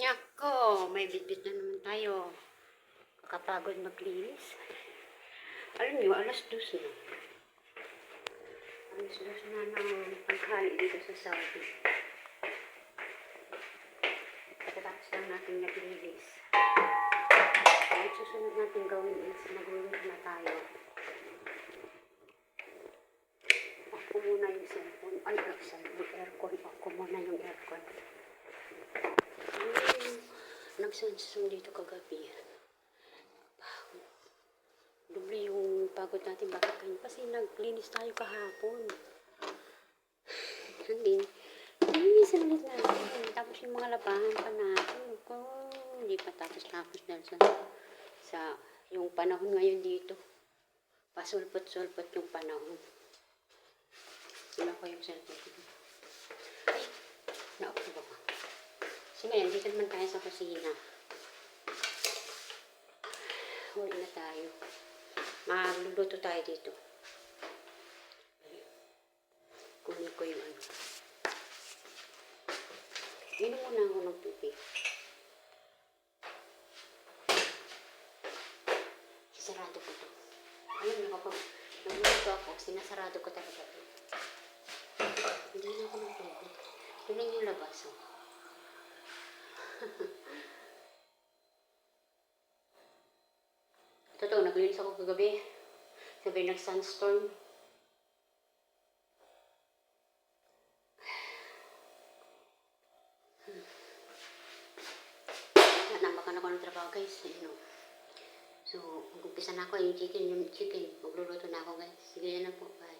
Nako, may bitbit na naman tayo. Kakapagod maglinis. Alam niyo, alas 2 na. Alas 2 na ng panghali dito sa Saudi. Pagkatapos lang natin naglinis. Kaya susunod natin gawin is maglinis na tayo. Ako muna yung cellphone. Ay, yung aircon. Ako muna yung aircon. Nagsansong dito kagabi. Dubli yung pagod natin. Bakit kayo? Kasi naglinis tayo kahapon. Hindi. Nilinisan ulit natin. Tapos yung mga labahan pa natin. Hindi pa tapos dahil sa yung panahon ngayon dito. Pasulpot-sulpot yung panahon. Wala ko yung cellphone ko. Ay, na-off ba ka? So ngayon, dito naman tayo sa kusina. Huli na tayo. Magluluto tayo dito. Kunin ko yung ano. Inom muna ako ng tubig. Sisarado ko to. Alam niyo kapag nagluluto ako, sinasarado ko talaga to. Hindi na ako ng tubig. Tingnan yung labas. Oh. Totoo, naglinis ako kagabi. Sabi nag-sunstorm. Nambakan ako ng trabaho guys. So, mag-umpisa na ako yung chicken. Magluluto na ako guys. Sige na po. Bye.